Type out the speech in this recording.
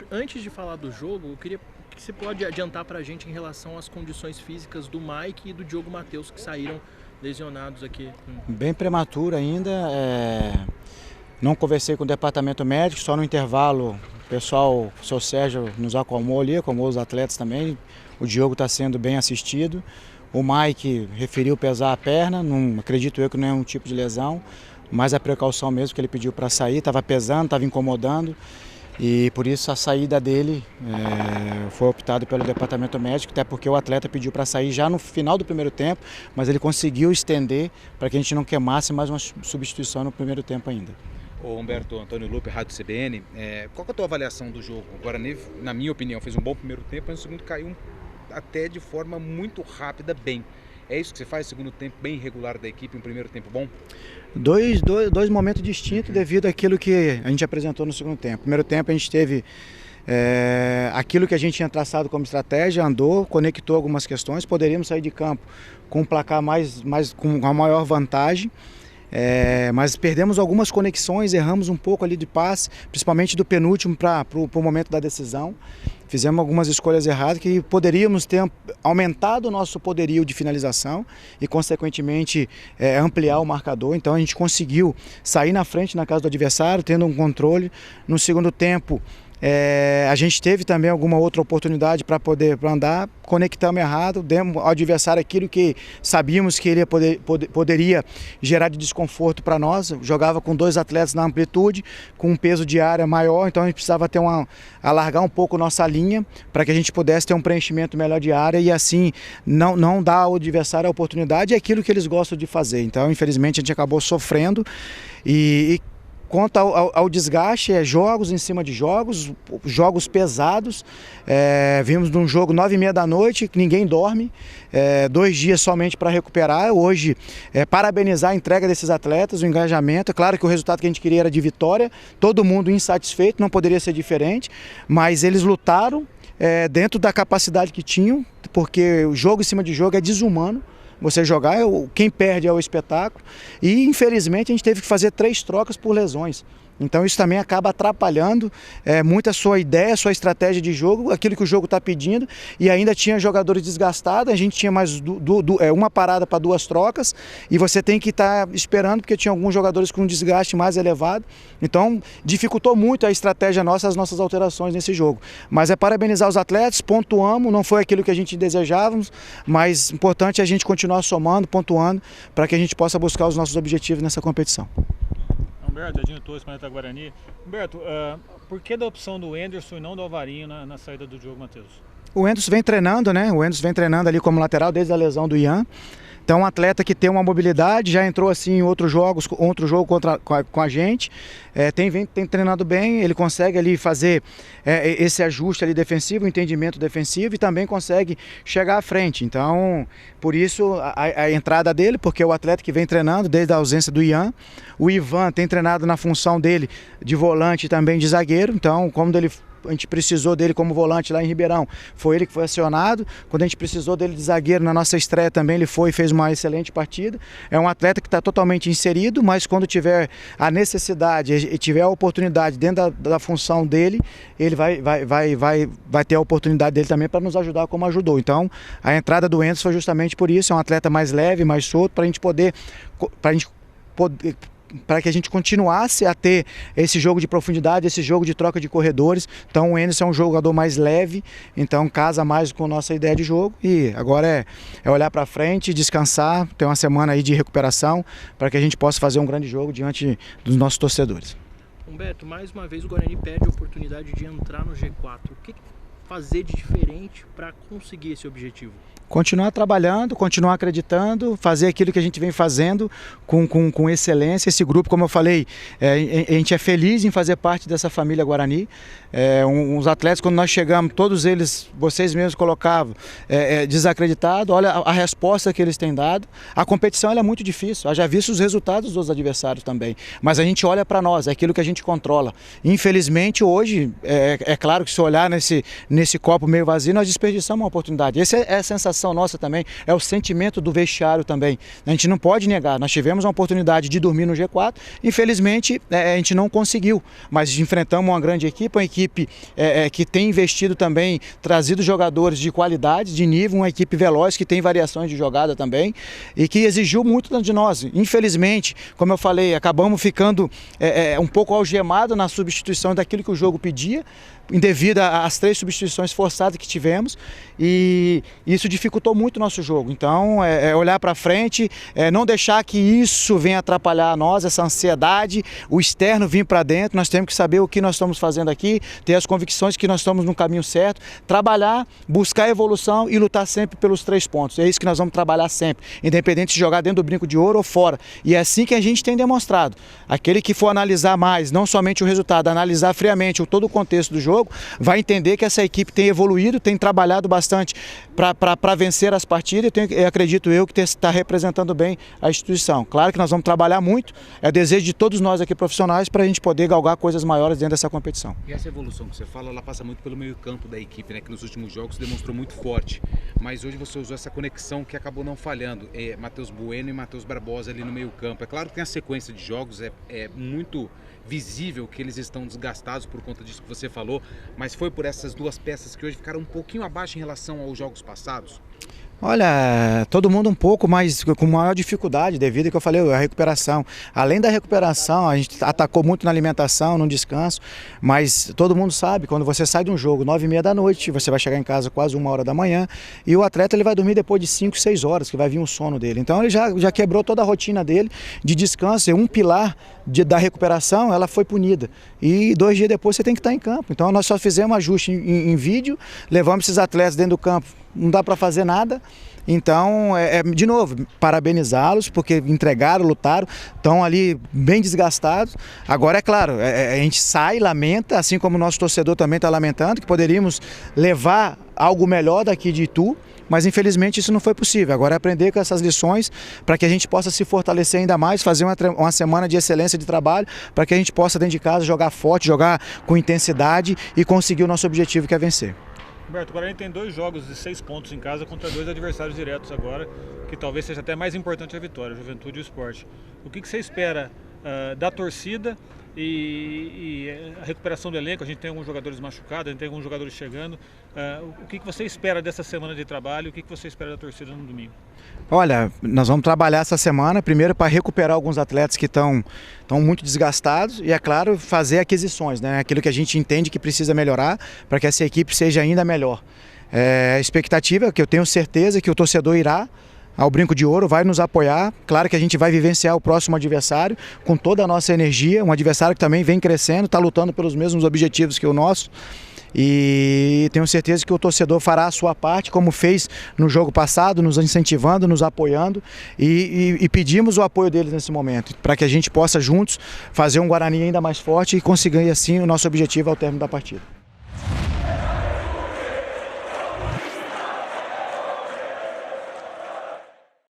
Antes de falar do jogo, eu queria que você pode adiantar para a gente em relação às condições físicas do Mike e do Diogo Matheus, que saíram lesionados aqui. Bem prematuro ainda, não conversei com o departamento médico, só no intervalo o pessoal, o seu Sérgio nos acalmou ali, acalmou os atletas também, o Diogo está sendo bem assistido, o Mike referiu pesar a perna, não acredito eu que não é um tipo de lesão, mas a precaução mesmo que ele pediu para sair, estava pesando, estava incomodando. E por isso a saída dele foi optado pelo departamento médico, até porque o atleta pediu para sair já no final do primeiro tempo, mas ele conseguiu estender para que a gente não queimasse mais uma substituição no primeiro tempo ainda. Ô Humberto, Antônio Lupe, Rádio CBN, qual que é a tua avaliação do jogo? O Guarani, na minha opinião, fez um bom primeiro tempo, mas no segundo caiu até de forma muito rápida, bem. É isso que você faz, segundo tempo bem irregular da equipe, um primeiro tempo bom? Dois momentos distintos devido àquilo que a gente apresentou no segundo tempo. No primeiro tempo a gente teve aquilo que a gente tinha traçado como estratégia, andou, conectou algumas questões, poderíamos sair de campo com um placar com uma maior vantagem. Mas perdemos algumas conexões, erramos um pouco ali de passe, principalmente do penúltimo para o momento da decisão. Fizemos algumas escolhas erradas que poderíamos ter aumentado o nosso poderio de finalização e, consequentemente, ampliar o marcador. Então a gente conseguiu sair na frente na casa do adversário, tendo um controle. No segundo tempo, a gente teve também alguma outra oportunidade para andar, conectamos errado, demos ao adversário aquilo que sabíamos que ele poderia gerar de desconforto para nós. Jogava com dois atletas na amplitude, com um peso de área maior, então a gente precisava alargar um pouco nossa linha para que a gente pudesse ter um preenchimento melhor de área e assim não dar ao adversário a oportunidade, é aquilo que eles gostam de fazer. Então, infelizmente, a gente acabou sofrendo quanto ao desgaste, jogos em cima de jogos pesados. Vimos num jogo 9h30 da noite, que ninguém dorme, 2 dias somente para recuperar. Hoje, parabenizar a entrega desses atletas, o engajamento. É claro que o resultado que a gente queria era de vitória, todo mundo insatisfeito, não poderia ser diferente, mas eles lutaram dentro da capacidade que tinham, porque o jogo em cima de jogo é desumano. Você jogar, quem perde é o espetáculo. E infelizmente a gente teve que fazer 3 trocas por lesões. Então isso também acaba atrapalhando muito a sua ideia, a sua estratégia de jogo, aquilo que o jogo está pedindo. E ainda tinha jogadores desgastados, a gente tinha mais uma parada para 2 trocas. E você tem que estar esperando, porque tinha alguns jogadores com um desgaste mais elevado. Então dificultou muito a estratégia nossa, as nossas alterações nesse jogo. Mas parabenizar os atletas, pontuamos, não foi aquilo que a gente desejávamos, mas importante é a gente continuar somando, pontuando, para que a gente possa buscar os nossos objetivos nessa competição. Humberto, Edinho Torres, Planeta Guarani. Humberto, por que da opção do Enderson e não do Alvarinho na saída do Diogo Matheus? O Enderson vem treinando, né? O Enderson vem treinando ali como lateral desde a lesão do Ian. Então, um atleta que tem uma mobilidade, já entrou assim em outro jogo com a gente, tem treinado bem, ele consegue ali fazer esse ajuste ali defensivo, entendimento defensivo e também consegue chegar à frente. Então, por isso a entrada dele, porque é o atleta que vem treinando desde a ausência do Ian. O Ivan tem treinado na função dele de volante e também de zagueiro, então quando a gente precisou dele como volante lá em Ribeirão, foi ele que foi acionado. Quando a gente precisou dele de zagueiro na nossa estreia também, ele foi e fez uma excelente partida. É um atleta que está totalmente inserido, mas quando tiver a necessidade e tiver a oportunidade dentro da função dele, ele vai ter a oportunidade dele também para nos ajudar como ajudou. Então, a entrada do Enderson foi justamente por isso, é um atleta mais leve, mais solto, para que a gente continuasse a ter esse jogo de profundidade, esse jogo de troca de corredores. Então o Enderson é um jogador mais leve, então casa mais com a nossa ideia de jogo e agora é olhar para frente, descansar, ter uma semana aí de recuperação para que a gente possa fazer um grande jogo diante dos nossos torcedores. Humberto, mais uma vez o Guarani perde a oportunidade de entrar no G4. O que fazer de diferente para conseguir esse objetivo? Continuar trabalhando, continuar acreditando, fazer aquilo que a gente vem fazendo com excelência. Esse grupo, como eu falei, a gente é feliz em fazer parte dessa família Guarani. Os atletas, quando nós chegamos, todos eles, vocês mesmos colocavam, desacreditado. Olha a resposta que eles têm dado. A competição ela é muito difícil, eu já visto os resultados dos adversários também. Mas a gente olha para nós, é aquilo que a gente controla. Infelizmente, hoje, é claro que se olhar nesse copo meio vazio, nós desperdiçamos uma oportunidade. Essa é a sensação sensação nossa também, é o sentimento do vestiário também. A gente não pode negar, nós tivemos uma oportunidade de dormir no G4, infelizmente a gente não conseguiu, mas enfrentamos uma grande equipe, uma equipe que tem investido também, trazido jogadores de qualidade, de nível, uma equipe veloz que tem variações de jogada também e que exigiu muito de nós. Infelizmente, como eu falei, acabamos ficando um pouco algemados na substituição daquilo que o jogo pedia, devido às 3 substituições forçadas que tivemos, e isso dificultou muito o nosso jogo. Então, olhar para frente, não deixar que isso venha atrapalhar nós, essa ansiedade, o externo vir para dentro. Nós temos que saber o que nós estamos fazendo aqui, ter as convicções que nós estamos no caminho certo, trabalhar, buscar evolução e lutar sempre pelos 3 pontos. É isso que nós vamos trabalhar sempre, independente de jogar dentro do brinco de ouro ou fora. E é assim que a gente tem demonstrado. Aquele que for analisar mais, não somente o resultado, analisar friamente todo o contexto do jogo, vai entender que essa equipe tem evoluído, tem trabalhado bastante para vencer as partidas, e acredito eu que está representando bem a instituição. Claro que nós vamos trabalhar muito, é desejo de todos nós aqui profissionais para a gente poder galgar coisas maiores dentro dessa competição. E essa evolução que você fala, ela passa muito pelo meio campo da equipe, né, que nos últimos jogos demonstrou muito forte, mas hoje você usou essa conexão que acabou não falhando, Matheus Bueno e Matheus Barbosa ali no meio campo. É claro que tem a sequência de jogos, é muito visível que eles estão desgastados por conta disso que você falou, mas foi por essas 2 peças que hoje ficaram um pouquinho abaixo em relação aos jogos passados? Olha, todo mundo um pouco, mas com maior dificuldade devido ao que eu falei, a recuperação. Além da recuperação, a gente atacou muito na alimentação, no descanso, mas todo mundo sabe, quando você sai de um jogo 9h30 da noite, você vai chegar em casa quase 1h da manhã, e o atleta ele vai dormir depois de 5, 6 horas, que vai vir o sono dele. Então ele já quebrou toda a rotina dele de descanso, e um pilar da recuperação, ela foi punida. E 2 dias depois você tem que estar em campo. Então nós só fizemos ajuste em vídeo, levamos esses atletas dentro do campo, não dá para fazer nada. Então, de novo, parabenizá-los, porque entregaram, lutaram, estão ali bem desgastados. Agora, é claro, a gente sai, lamenta, assim como o nosso torcedor também está lamentando, que poderíamos levar algo melhor daqui de Itu, mas infelizmente isso não foi possível. Agora é aprender com essas lições para que a gente possa se fortalecer ainda mais, fazer uma semana de excelência de trabalho, para que a gente possa dentro de casa jogar forte, jogar com intensidade e conseguir o nosso objetivo, que é vencer. Humberto, o Guarani tem 2 jogos de 6 pontos em casa contra 2 adversários diretos agora, que talvez seja até mais importante a vitória, a Juventude e o Sport. O que você espera da torcida e a recuperação do elenco? A gente tem alguns jogadores machucados, a gente tem alguns jogadores chegando. O que você espera dessa semana de trabalho? O que você espera da torcida no domingo? Olha, nós vamos trabalhar essa semana, primeiro para recuperar alguns atletas que estão muito desgastados e, é claro, fazer aquisições, né? Aquilo que a gente entende que precisa melhorar para que essa equipe seja ainda melhor. A expectativa é que eu tenho certeza que o torcedor irá ao Brinco de Ouro, vai nos apoiar. Claro que a gente vai vivenciar o próximo adversário com toda a nossa energia, um adversário que também vem crescendo, está lutando pelos mesmos objetivos que o nosso. E tenho certeza que o torcedor fará a sua parte, como fez no jogo passado, nos incentivando, nos apoiando, e pedimos o apoio deles nesse momento, para que a gente possa juntos fazer um Guarani ainda mais forte e conseguir assim o nosso objetivo ao término da partida.